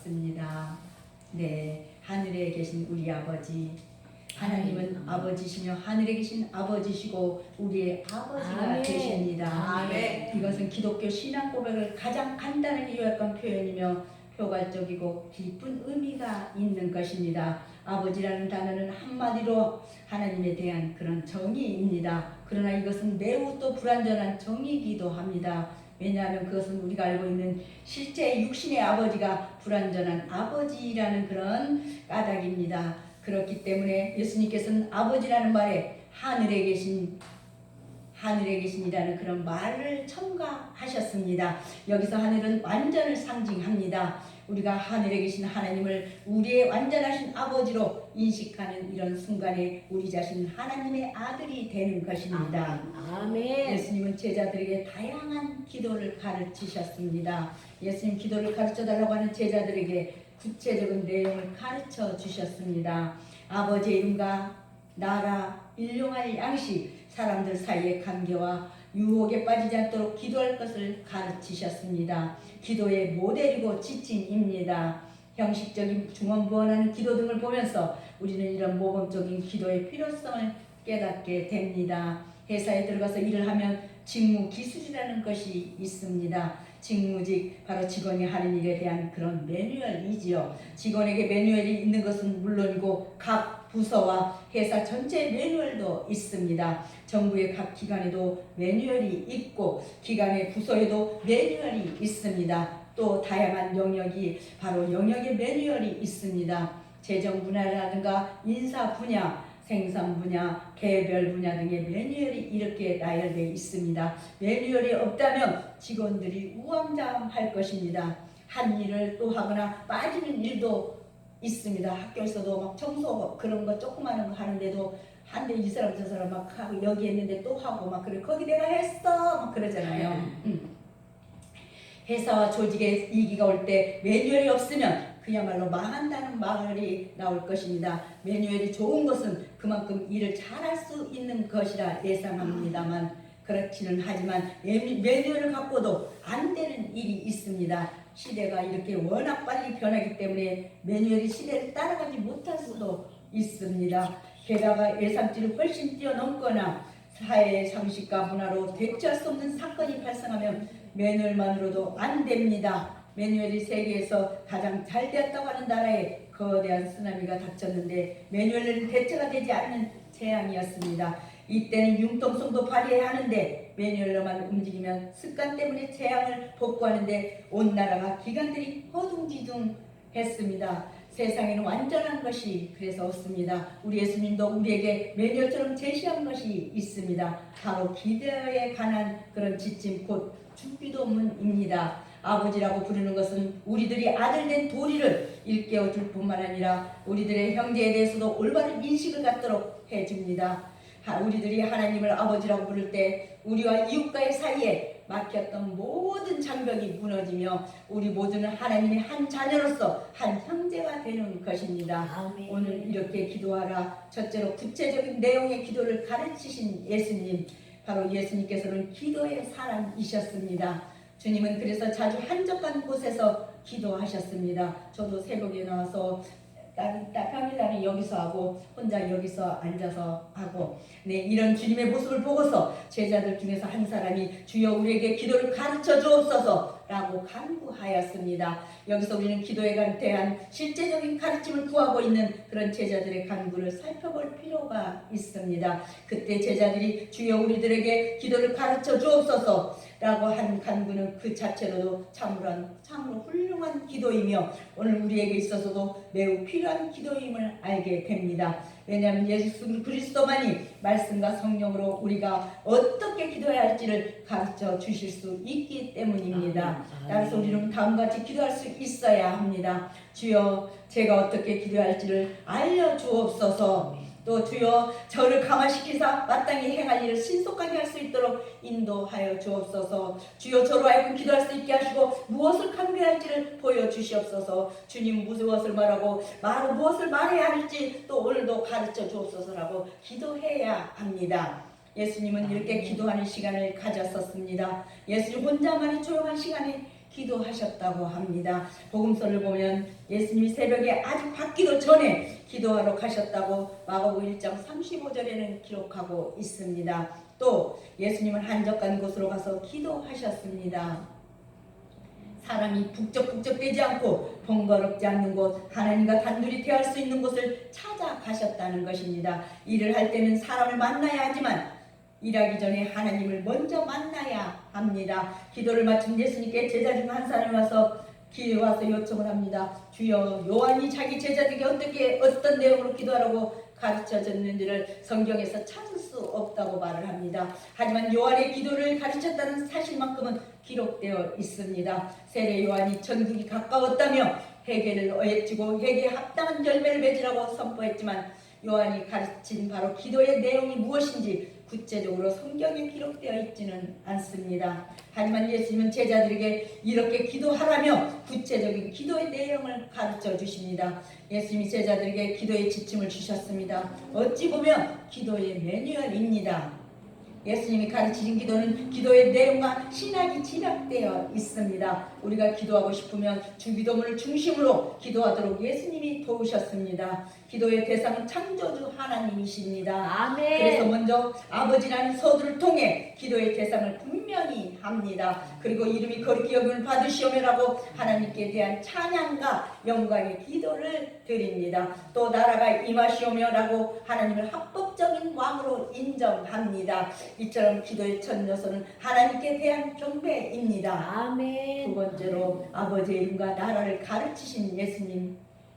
기도하겠습니다. 네, 하늘에 계신 우리 아버지, 하나님은 아버지시며 하늘에 계신 아버지시고 우리의 아버지가 아멘. 되십니다. 아멘. 이것은 기독교 신앙 고백을 가장 간단하게 요약한 표현이며 표괄적이고 깊은 의미가 있는 것입니다. 아버지라는 단어는 한마디로 하나님에 대한 그런 정의입니다. 그러나 이것은 매우 또 불완전한 정의이기도 합니다. 왜냐하면 그것은 우리가 알고 있는 실제 육신의 아버지가 불완전한 아버지라는 그런 까닭입니다. 그렇기 때문에 예수님께서는 아버지라는 말에 하늘에 계신이라는 그런 말을 첨가하셨습니다. 여기서 하늘은 완전을 상징합니다. 우리가 하늘에 계신 하나님을 우리의 완전하신 아버지로 인식하는 이런 순간에 우리 자신은 하나님의 아들이 되는 것입니다. 아멘. 예수님은 제자들에게 다양한 기도를 가르치셨습니다. 예수님 기도를 가르쳐달라고 하는 제자들에게 구체적인 내용을 가르쳐 주셨습니다. 아버지의 이름과 나라, 일용할 양식, 사람들 사이의 관계와 유혹에 빠지지 않도록 기도할 것을 가르치셨습니다. 기도의 모델이고 지침입니다. 형식적인 중언부언하는 기도 등을 보면서 우리는 이런 모범적인 기도의 필요성을 깨닫게 됩니다. 회사에 들어가서 일을 하면 직무 기술이라는 것이 있습니다. 직무직, 바로 직원이 하는 일에 대한 그런 매뉴얼이지요. 직원에게 매뉴얼이 있는 것은 물론이고 각 부서와 회사 전체 매뉴얼도 있습니다. 정부의 각 기관에도 매뉴얼이 있고 기관의 부서에도 매뉴얼이 있습니다. 또 다양한 영역이 바로 영역의 매뉴얼이 있습니다. 재정 분야라든가 인사 분야, 생산 분야, 개별 분야 등의 매뉴얼이 이렇게 나열되어 있습니다. 매뉴얼이 없다면 직원들이 우왕좌왕할 것입니다. 한 일을 또 하거나 빠지는 일도 있습니다. 학교에서도 막 청소 그런 거 조그마한 거 하는데도 한데 이 사람 저 사람 막 하고 여기 했는데 또 하고 막 그래 거기 내가 했어 막 그러잖아요. 회사와 조직의 위기가 올 때 매뉴얼이 없으면 그야말로 망한다는 말이 나올 것입니다. 매뉴얼이 좋은 것은 그만큼 일을 잘할 수 있는 것이라 예상합니다만 그렇지는 하지만 매뉴얼을 갖고도 안 되는 일이 있습니다. 시대가 이렇게 워낙 빨리 변하기 때문에 매뉴얼이 시대를 따라가지 못할 수도 있습니다. 게다가 예상치를 훨씬 뛰어넘거나 사회의 상식과 문화로 대처할 수 없는 사건이 발생하면 매뉴얼만으로도 안 됩니다. 매뉴얼이 세계에서 가장 잘 되었다고 하는 나라에 거대한 쓰나미가 닥쳤는데 매뉴얼은 대처가 되지 않는 재앙이었습니다. 이때는 융통성도 발휘해야 하는데 매뉴얼로만 움직이면 습관 때문에 재앙을 복구하는데 온 나라가 기관들이 허둥지둥했습니다. 세상에는 완전한 것이 그래서 없습니다. 우리 예수님도 우리에게 매뉴얼처럼 제시한 것이 있습니다. 바로 기도에 관한 그런 지침 곧 주기도문입니다. 아버지라고 부르는 것은 우리들이 아들된 도리를 일깨워 줄 뿐만 아니라 우리들의 형제에 대해서도 올바른 인식을 갖도록 해줍니다. 우리들이 하나님을 아버지라고 부를 때 우리와 이웃과의 사이에 막혔던 모든 장벽이 무너지며 우리 모두는 하나님의 한 자녀로서 한 형제가 되는 것입니다. 아멘. 오늘 이렇게 기도하라. 첫째로 구체적인 내용의 기도를 가르치신 예수님, 바로 예수님께서는 기도의 사람이셨습니다. 주님은 그래서 자주 한적한 곳에서 기도하셨습니다. 저도 새벽에 나와서 평일날은 여기서 하고 혼자 여기서 앉아서 하고 이런 주님의 모습을 보고서 제자들 중에서 한 사람이 주여 우리에게 기도를 가르쳐 주옵소서 라고 간구하였습니다. 여기서 우리는 기도에 대한 실제적인 가르침을 구하고 있는 그런 제자들의 간구를 살펴볼 필요가 있습니다. 그때 제자들이 주여 우리들에게 기도를 가르쳐 주옵소서 라고 한 간구는 그 자체로도 참으로 훌륭한 기도이며 오늘 우리에게 있어서도 매우 필요한 기도임을 알게 됩니다. 왜냐하면 예수 그리스도만이 말씀과 성령으로 우리가 어떻게 기도해야 할지를 가르쳐 주실 수 있기 때문입니다. 따라서 우리는 다음같이 기도할 수 있어야 합니다. 주여 제가 어떻게 기도해야 할지를 알려주옵소서. 또 주여 저를 감화시키사 마땅히 행할 일을 신속하게 할 수 있도록 인도하여 주옵소서. 주여 저로 하여금 기도할 수 있게 하시고 무엇을 강구할지를 보여주시옵소서. 주님 무엇을 말하고 무엇을 말해야 할지 또 오늘도 가르쳐 주옵소서라고 기도해야 합니다. 예수님은 이렇게 기도하는 시간을 가졌었습니다. 예수님 혼자만의 조용한 시간에 기도하셨다고 합니다. 복음서를 보면 예수님이 새벽에 아직 받기도 전에 기도하러 가셨다고 마가복음 1장 35절에는 기록하고 있습니다. 또 예수님은 한적한 곳으로 가서 기도하셨습니다. 사람이 북적북적대지 않고 번거롭지 않는 곳, 하나님과 단둘이 대할 수 있는 곳을 찾아가셨다는 것입니다. 일을 할 때는 사람을 만나야 하지만 일하기 전에 하나님을 먼저 만나야 합니다. 기도를 마친 예수님께 제자 중 한 사람이 와서 요청을 합니다. 주여, 요한이 자기 제자들에게 어떤 내용으로 기도하라고 가르쳐줬는지를 성경에서 찾을 수 없다고 말을 합니다. 하지만 요한의 기도를 가르쳤다는 사실만큼은 기록되어 있습니다. 세례 요한이 천국이 가까웠다며 회개를 어헤치고 회개에 합당한 열매를 맺으라고 선포했지만 요한이 가르친 바로 기도의 내용이 무엇인지 구체적으로 성경에 기록되어 있지는 않습니다. 하지만 예수님은 제자들에게 이렇게 기도하라며 구체적인 기도의 내용을 가르쳐 주십니다. 예수님이 제자들에게 기도의 지침을 주셨습니다. 어찌 보면 기도의 매뉴얼입니다. 예수님이 가르치신 기도는 기도의 내용과 신학이 집약되어 있습니다. 우리가 기도하고 싶으면 주기도문을 중심으로 기도하도록 예수님이 도우셨습니다. 기도의 대상은 창조주 하나님이십니다. 아멘. 그래서 먼저 아버지라는 서두를 통해 기도의 대상을 분명히 합니다. 그리고 이름이 거룩히 여김을 받으시오며라고 하나님께 대한 찬양과 영광의 기도를 드립니다. 또 나라가 임하시오며라고 하나님을 합법적인 왕으로 인정합니다. 이처럼 기도의 첫 요소는 하나님께 대한 경배입니다. 아멘. 두 번째로 아버지의 이름과 나라를 가르치신 예수님.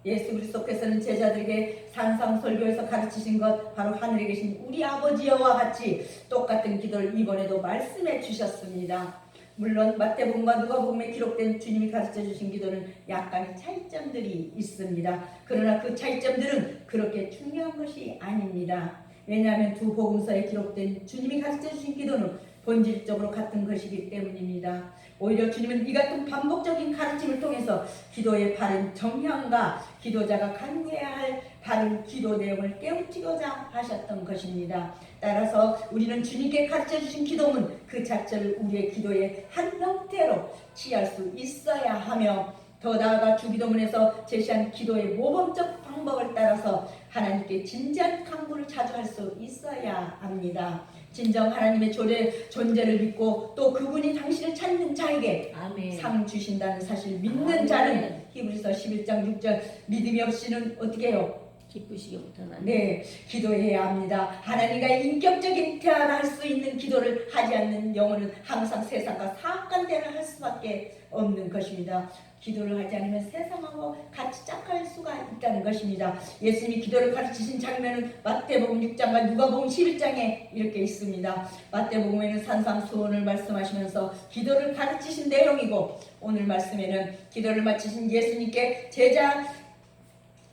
예수 그리스도께서는 제자들에게 산상설교에서 가르치신 것 바로 하늘에 계신 우리 아버지여와 같이 똑같은 기도를 이번에도 말씀해 주셨습니다. 물론 마태복음과 누가복음에 기록된 주님이 가르쳐 주신 기도는 약간의 차이점들이 있습니다. 그러나 그 차이점들은 그렇게 중요한 것이 아닙니다. 왜냐하면 두 복음서에 기록된 주님이 가르쳐 주신 기도는 본질적으로 같은 것이기 때문입니다. 오히려 주님은 이 같은 반복적인 가르침을 통해서 기도의 바른 정형과 기도자가 간구해야 할 바른 기도 내용을 깨우치고자 하셨던 것입니다. 따라서 우리는 주님께 가르쳐 주신 기도문 그 자체를 우리의 기도의 한 형태로 취할 수 있어야 하며 더 나아가 주기도문에서 제시한 기도의 모범적 방법을 따라서 하나님께 진지한 간구를 자주 할 수 있어야 합니다. 진정 하나님의 존재를 믿고 또 그분이 당신을 찾는 자에게 아멘. 상 주신다는 사실 믿는 아멘. 자는 히브리서 11장 6절 믿음이 없이는 어떻게 해요? 기쁘시게 못하나요? 네, 기도해야 합니다. 하나님과 인격적인 대화를 할 수 있는 기도를 하지 않는 영혼은 항상 세상과 사악한 대화를 할 수밖에 없는 것입니다. 기도를 하지 않으면 세상하고 같이 짝할 수가 있다는 것입니다. 예수님이 기도를 가르치신 장면은 마태복음 6장과 누가복음 11장에 이렇게 있습니다. 마태복음에는 산상수훈을 말씀하시면서 기도를 가르치신 내용이고 오늘 말씀에는 기도를 마치신 예수님께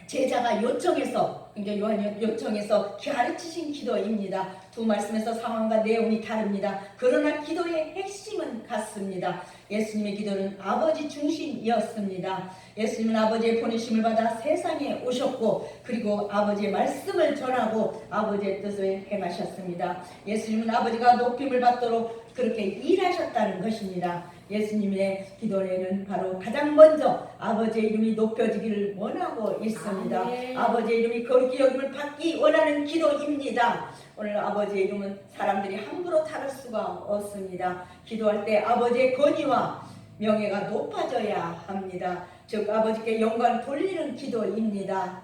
제자가 요청해서 그러니까 요한이 요청해서 가르치신 기도입니다. 두 말씀에서 상황과 내용이 다릅니다. 그러나 기도의 핵심은 같습니다. 예수님의 기도는 아버지 중심이었습니다. 예수님은 아버지의 보내심을 받아 세상에 오셨고 그리고 아버지의 말씀을 전하고 아버지의 뜻을 행하셨습니다. 예수님은 아버지가 높임을 받도록 그렇게 일하셨다는 것입니다. 예수님의 기도에는 바로 가장 먼저 아버지의 이름이 높여지기를 원하고 있습니다. 아멘. 아버지의 이름이 거룩히 여김을 받기 원하는 기도입니다. 오늘 아버지의 이름은 사람들이 함부로 다룰 수가 없습니다. 기도할 때 아버지의 권위와 명예가 높아져야 합니다. 즉 아버지께 영광을 돌리는 기도입니다.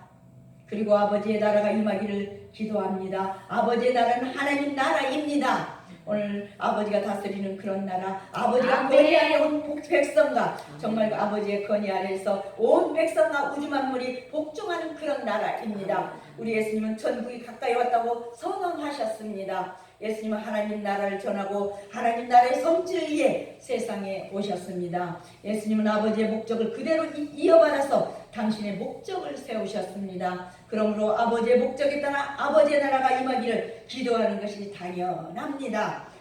그리고 아버지의 나라가 임하기를 기도합니다. 아버지의 나라는 하나님 나라입니다. 오늘 아버지가 다스리는 그런 나라, 아버지가 권위 아래 온 백성과 정말 그 아버지의 권위 아래에서 온 백성과 우주 만물이 복종하는 그런 나라입니다. 우리 예수님은 천국이 가까이 왔다고 선언하셨습니다. 예수님은 하나님 나라를 전하고 하나님 나라의 성취를 위해 세상에 오셨습니다. 예수님은 아버지의 목적을 그대로 이어받아서 당신의 목적을 세우셨습니다. 그러므로 아버지의 목적에 따라 아버지의 나라가 임하기를 기도하는 것이 당연합니다.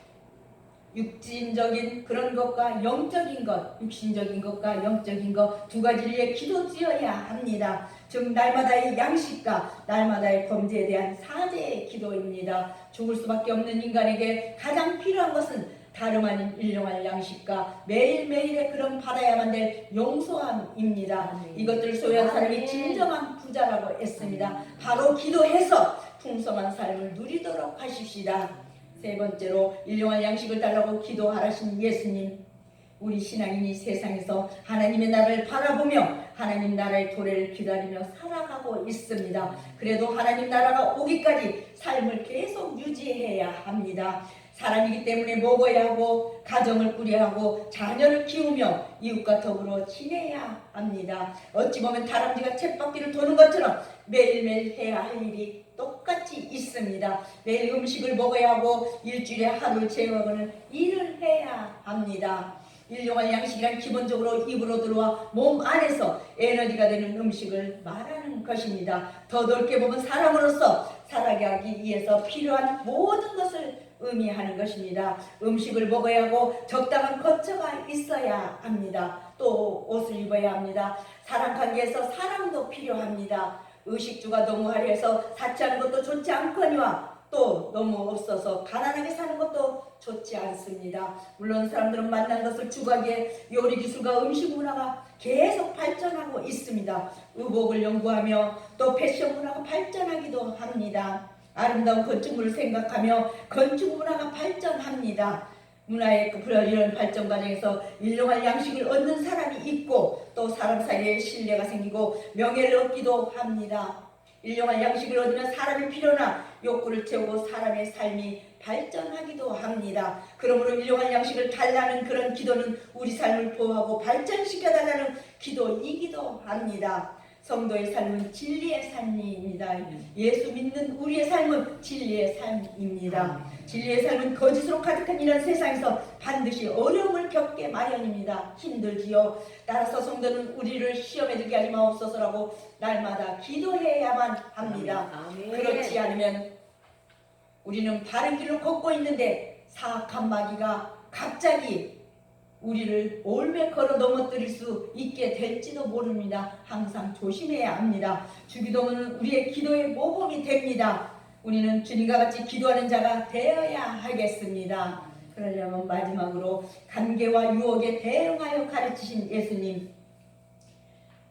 육신적인 그런 것과 영적인 것, 육신적인 것과 영적인 것 두 가지를 위해 기도드려야 합니다. 즉 날마다의 양식과 날마다의 범죄에 대한 사죄의 기도입니다. 죽을 수밖에 없는 인간에게 가장 필요한 것은 다름 아닌 일용할 양식과 매일매일의 그런 받아야만 될 용서함입니다. 이것들을 소유한 사람이 진정한 부자라고 했습니다. 바로 기도해서 풍성한 삶을 누리도록 하십시다. 세 번째로 일용할 양식을 달라고 기도하라신 예수님. 우리 신앙인이 세상에서 하나님의 나라를 바라보며 하나님 나라의 도래를 기다리며 살아가고 있습니다. 그래도 하나님 나라가 오기까지 삶을 계속 유지해야 합니다. 사람이기 때문에 먹어야 하고 가정을 꾸려야 하고 자녀를 키우며 이웃과 더불어 지내야 합니다. 어찌 보면 다람쥐가 쳇바퀴를 도는 것처럼 매일매일 해야 할 일이 똑같이 있습니다. 매일 음식을 먹어야 하고 일주일에 하루를 채워가는 일을 해야 합니다. 일용할 양식이란 기본적으로 입으로 들어와 몸 안에서 에너지가 되는 음식을 말하는 것입니다. 더 넓게 보면 사람으로서 살아가기 위해서 필요한 모든 것을 의미하는 것입니다. 음식을 먹어야 하고 적당한 거처가 있어야 합니다. 또 옷을 입어야 합니다. 사람관계에서 사랑도 필요합니다. 의식주가 너무 화려해서 사치하는 것도 좋지 않거니와 또 너무 없어서 가난하게 사는 것도 좋지 않습니다. 물론 사람들은 만난 것을 추구하기에 요리 기술과 음식 문화가 계속 발전하고 있습니다. 의복을 연구하며 또 패션 문화가 발전하기도 합니다. 아름다운 건축물을 생각하며 건축 문화가 발전합니다. 문화의 이런 발전 과정에서 일용할 양식을 얻는 사람이 있고 또 사람 사이에 신뢰가 생기고 명예를 얻기도 합니다. 일용할 양식을 얻으면 사람의 필요나 욕구를 채우고 사람의 삶이 발전하기도 합니다. 그러므로 일용할 양식을 달라는 그런 기도는 우리 삶을 보호하고 발전시켜달라는 기도이기도 합니다. 성도의 삶은 진리의 삶입니다. 예수 믿는 우리의 삶은 진리의 삶입니다. 진리의 삶은 거짓으로 가득한 이런 세상에서 반드시 어려움을 겪게 마련입니다. 힘들지요. 따라서 성도는 우리를 시험에 들게 하지 마옵소서라고 날마다 기도해야만 합니다. 그렇지 않으면 우리는 바른 길로 걷고 있는데 사악한 마귀가 갑자기 우리를 올매 걸어 넘어뜨릴 수 있게 될지도 모릅니다. 항상 조심해야 합니다. 주기도문은 우리의 기도의 모범이 됩니다. 우리는 주님과 같이 기도하는 자가 되어야 하겠습니다. 그러려면 마지막으로 관계와 유혹에 대응하여 가르치신 예수님.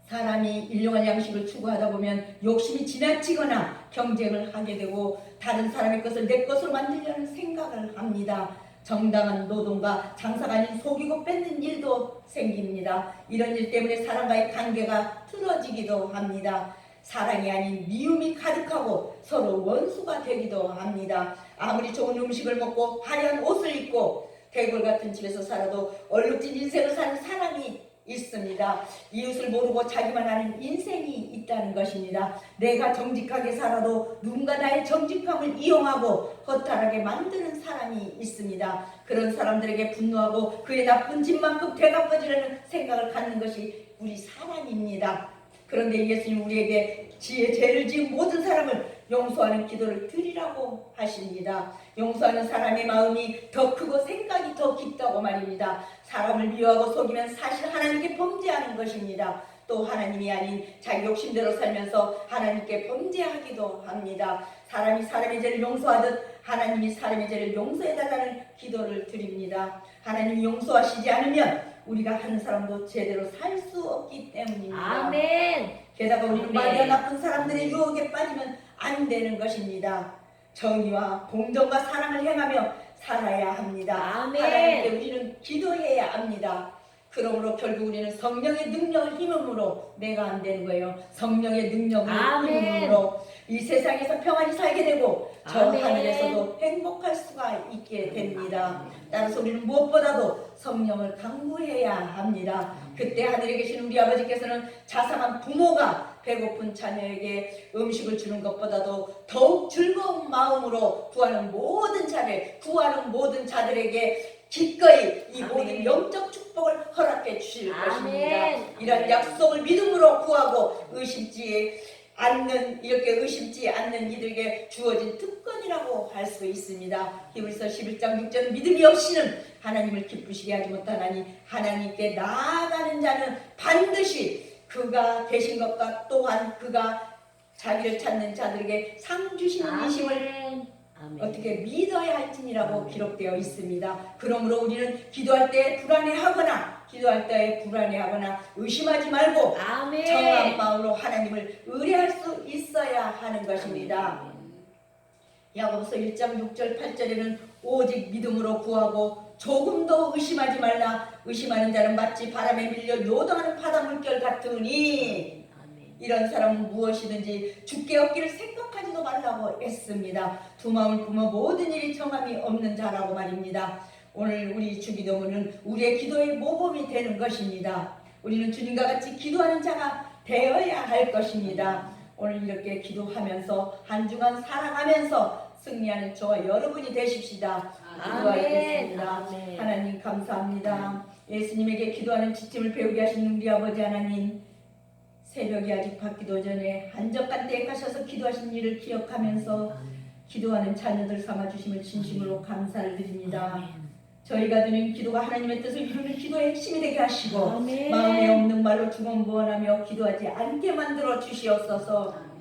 사람이 일용할 양식을 추구하다 보면 욕심이 지나치거나 경쟁을 하게 되고 다른 사람의 것을 내 것으로 만들려는 생각을 합니다. 정당한 노동과 장사가 아닌 속이고 뺏는 일도 생깁니다. 이런 일 때문에 사람과의 관계가 틀어지기도 합니다. 사랑이 아닌 미움이 가득하고 서로 원수가 되기도 합니다. 아무리 좋은 음식을 먹고 화려한 옷을 입고 대골 같은 집에서 살아도 얼룩진 인생을 사는 사람이 있습니다. 이웃을 모르고 자기만 아는 인생이 있다는 것입니다. 내가 정직하게 살아도 누군가 나의 정직함을 이용하고 허탈하게 만드는 사람이 있습니다. 그런 사람들에게 분노하고 그의 나쁜 짓만큼 되갚아주려는 생각을 갖는 것이 우리 사람입니다. 그런데 예수님 우리에게 죄를 지은 모든 사람을 용서하는 기도를 드리라고 하십니다. 용서하는 사람의 마음이 더 크고 생각이 더 깊다고 말입니다. 사람을 미워하고 속이면 사실 하나님께 범죄하는 것입니다. 또 하나님이 아닌 자기 욕심대로 살면서 하나님께 범죄하기도 합니다. 사람이 사람의 죄를 용서하듯 하나님이 사람의 죄를 용서해달라는 기도를 드립니다. 하나님이 용서하시지 않으면 우리가 한 사람도 제대로 살 수 없기 때문입니다. 아멘. 게다가 우리는 마귀와 나쁜 사람들의 유혹에 빠지면 안 되는 것입니다. 정의와 공정과 사랑을 행하며 살아야 합니다. 아멘. 하나님께 우리는 기도해야 합니다. 그러므로 결국 우리는 성령의 능력을 힘음으로 내가 안 되는 거예요. 성령의 능력을 힘음으로 이 세상에서 평안히 살게 되고 저 하늘에서도 행복할 수가 있게 됩니다. 따라서 우리는 무엇보다도 성령을 강구해야 합니다. 그때 하늘에 계신 우리 아버지께서는 자상한 부모가 배고픈 자녀에게 음식을 주는 것보다도 더욱 즐거운 마음으로 구하는 모든 자들에게 기꺼이 이 모든 영적 축복을 허락해 주실 것입니다. 이런 약속을 믿음으로 구하고 의심치 않는 이들에게 주어진 특권이라고 할 수 있습니다. 히브리서 11장 6절은 믿음이 없이는 하나님을 기쁘시게 하지 못하나니 하나님께 나아가는 자는 반드시 그가 되신 것과 또한 그가 자기를 찾는 자들에게 상 주시는 이심을 아멘. 어떻게 믿어야 할지니라고 기록되어 있습니다. 그러므로 우리는 기도할 때 불안해하거나 의심하지 말고 아멘. 정한 마음으로 하나님을 의뢰할 수 있어야 하는 것입니다. 야고보서 1장 6절 8절에는 오직 믿음으로 구하고 조금도 의심하지 말라. 의심하는 자는 마치 바람에 밀려 요동하는 바다 물결 같으니 아멘. 이런 사람은 무엇이든지 주께 얻기를 생각하지도 말라고 했습니다. 두 마음을 품어 모든 일이 정함이 없는 자라고 말입니다. 오늘 우리 주기도문은 우리의 기도의 모범이 되는 것입니다. 우리는 주님과 같이 기도하는 자가 되어야 할 것입니다. 오늘 이렇게 기도하면서 한 주간 살아가면서 승리하는 저와 여러분이 되십시다. 기도하겠습니다. 아멘. 하나님 감사합니다. 예수님에게 기도하는 지침을 배우게 하신 우리 아버지 하나님, 새벽이 아직 밝기도 전에 한적한 때에 가셔서 기도하신 일을 기억하면서 기도하는 자녀들 삼아주심을 진심으로 감사를 드립니다. 아멘. 저희가 드리는 기도가 하나님의 뜻을 이루는 기도의 핵심이 되게 하시고 아멘. 마음에 없는 말로 주문부원하며 기도하지 않게 만들어 주시옵소서.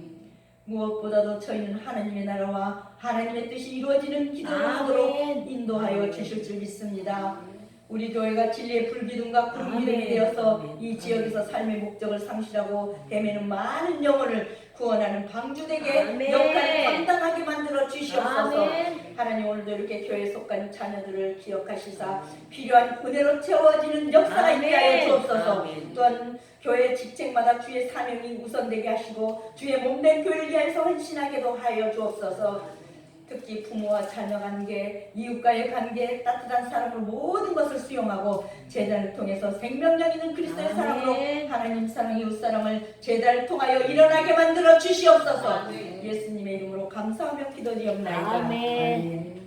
무엇보다도 저희는 하나님의 나라와 하나님의 뜻이 이루어지는 기도를 하도록 아멘. 인도하여 주실 줄 믿습니다. 우리 교회가 진리의 불기둥과 구름기둥이 아멘. 되어서 아멘. 이 지역에서 삶의 목적을 상실하고 헤매는 많은 영혼을 구원하는 방주되게 아멘. 역할을 감당하게 만들어 주시옵소서. 아멘. 하나님 오늘도 이렇게 교회에 속한 자녀들을 기억하시사 필요한 은혜로 채워지는 역사가 있게 하여 주옵소서. 아멘. 또한 교회 직책마다 주의 사명이 우선되게 하시고 주의 몸된 교회를 위하여서 헌신하게도 하여 주옵소서. 특히 부모와 자녀 관계, 이웃과의 관계, 따뜻한 사랑으로 모든 것을 수용하고 제단을 통해서 생명력 있는 그리스도의 아멘. 사랑으로 하나님 사랑, 이웃 사랑을 제단을 통하여 일어나게 만들어 주시옵소서. 아멘. 예수님의 이름으로 감사하며 기도드리옵나이다. 아멘. 아멘.